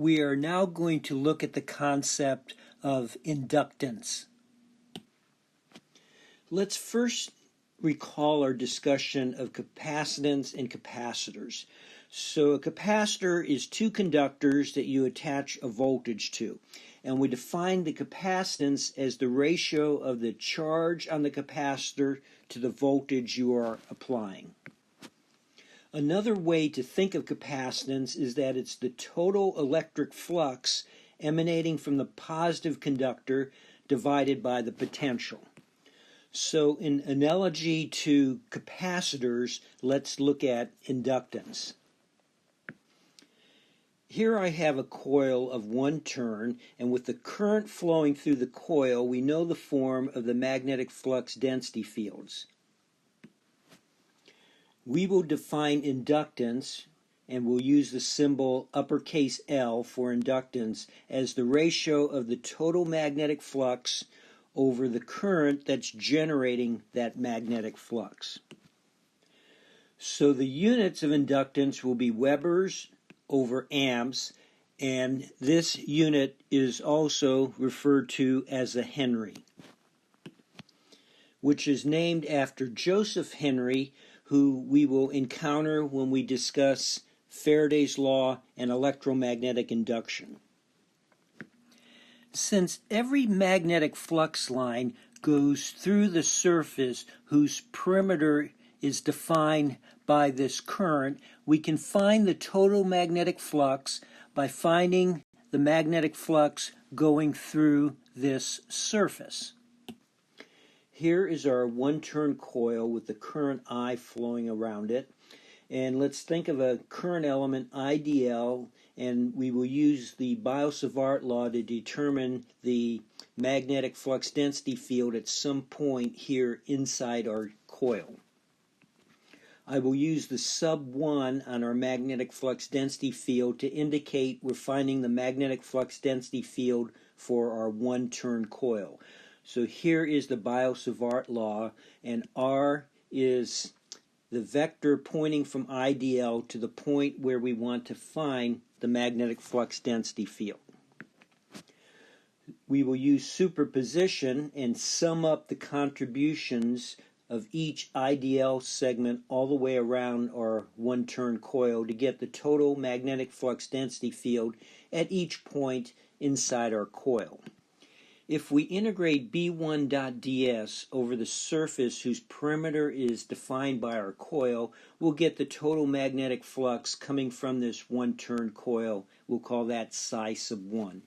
We are now going to look at the concept of inductance. Let's first recall our discussion of capacitance and capacitors. So a capacitor is two conductors that you attach a voltage to. And we define the capacitance as the ratio of the charge on the capacitor to the voltage you are applying. Another way to think of capacitance is that it's the total electric flux emanating from the positive conductor divided by the potential. So in analogy to capacitors, let's look at inductance. Here I have a coil of one turn, and with the current flowing through the coil, we know the form of the magnetic flux density fields. We will define inductance, and we'll use the symbol uppercase L for inductance, as the ratio of the total magnetic flux over the current that's generating that magnetic flux. So the units of inductance will be Webers over amps, and this unit is also referred to as a Henry, which is named after Joseph Henry, who we will encounter when we discuss Faraday's law and electromagnetic induction. Since every magnetic flux line goes through the surface whose perimeter is defined by this current, we can find the total magnetic flux by finding the magnetic flux going through this surface. Here is our one-turn coil with the current I flowing around it. And let's think of a current element IDL, and we will use the Biot-Savart law to determine the magnetic flux density field at some point here inside our coil. I will use the sub 1 on our magnetic flux density field to indicate we're finding the magnetic flux density field for our one-turn coil. So here is the Biot-Savart law, and R is the vector pointing from IDL to the point where we want to find the magnetic flux density field. We will use superposition and sum up the contributions of each IDL segment all the way around our one-turn coil to get the total magnetic flux density field at each point inside our coil. If we integrate B1.ds over the surface whose perimeter is defined by our coil, we'll get the total magnetic flux coming from this one-turn coil. We'll call that psi sub 1.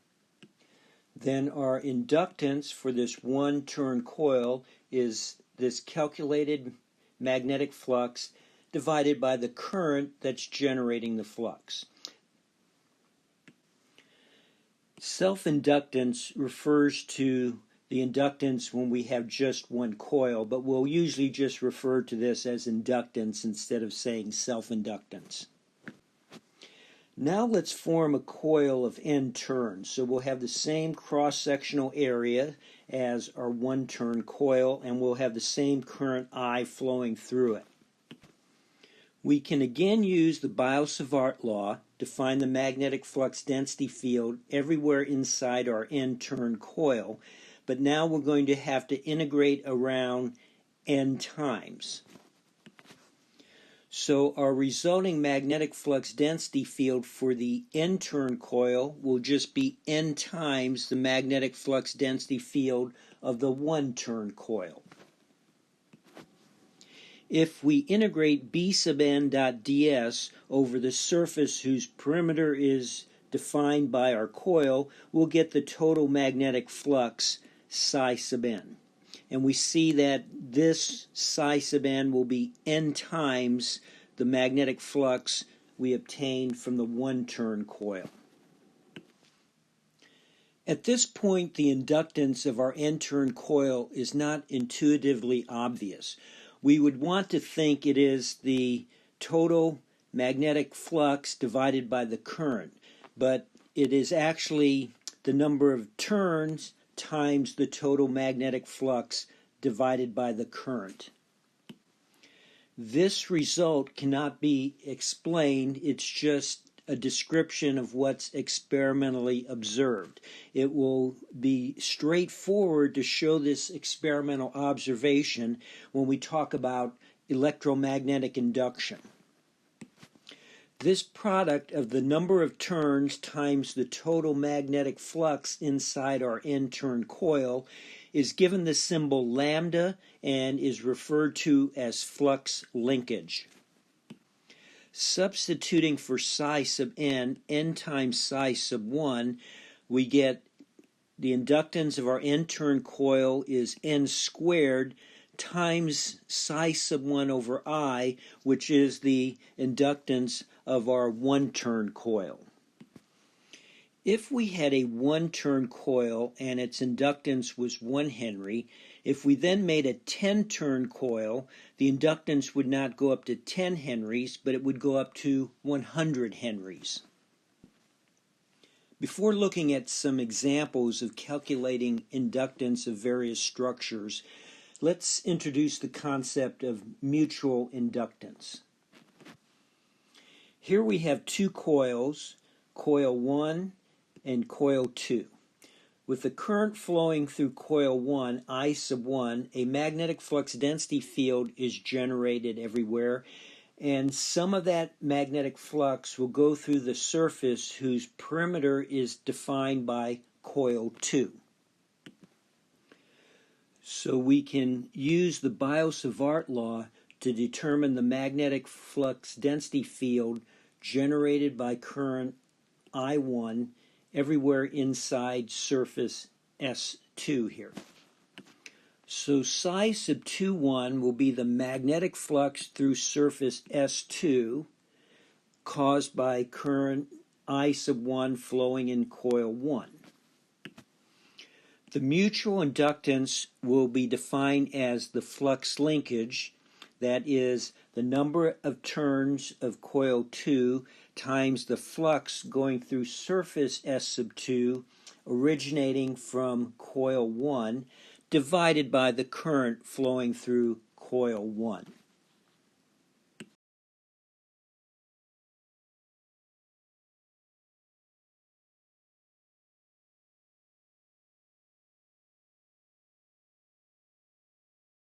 Then our inductance for this one-turn coil is this calculated magnetic flux divided by the current that's generating the flux. Self-inductance refers to the inductance when we have just one coil, but we'll usually just refer to this as inductance instead of saying self-inductance. Now let's form a coil of n turns. So we'll have the same cross-sectional area as our one-turn coil, and we'll have the same current I flowing through it. We can again use the Biot-Savart law to find the magnetic flux density field everywhere inside our n-turn coil, but now we're going to have to integrate around n times. So our resulting magnetic flux density field for the n-turn coil will just be n times the magnetic flux density field of the one-turn coil. If we integrate B sub n dot ds over the surface whose perimeter is defined by our coil, we'll get the total magnetic flux psi sub n. And we see that this psi sub n will be n times the magnetic flux we obtained from the one-turn coil. At this point, the inductance of our n-turn coil is not intuitively obvious. We would want to think it is the total magnetic flux divided by the current, but it is actually the number of turns times the total magnetic flux divided by the current. This result cannot be explained, it's just a description of what's experimentally observed. It will be straightforward to show this experimental observation when we talk about electromagnetic induction. This product of the number of turns times the total magnetic flux inside our N-turn coil is given the symbol lambda and is referred to as flux linkage. Substituting for psi sub n, n times psi sub 1, we get the inductance of our N-turn coil is n squared times psi sub 1 over I, which is the inductance of our one-turn coil. If we had a one-turn coil and its inductance was 1 Henry, if we then made a 10-turn coil, the inductance would not go up to 10 Henries, but it would go up to 100 Henries. Before looking at some examples of calculating inductance of various structures, let's introduce the concept of mutual inductance. Here we have two coils, coil 1 and coil 2. With the current flowing through coil 1, I sub 1, a magnetic flux density field is generated everywhere, and some of that magnetic flux will go through the surface whose perimeter is defined by coil 2. So we can use the Biot-Savart law to determine the magnetic flux density field generated by current I1 everywhere inside surface S2 here. So psi sub 2,1 will be the magnetic flux through surface S2 caused by current I sub 1 flowing in coil 1. The mutual inductance will be defined as the flux linkage, that is, the number of turns of coil 2 times the flux going through surface S sub 2 originating from coil 1 divided by the current flowing through coil 1.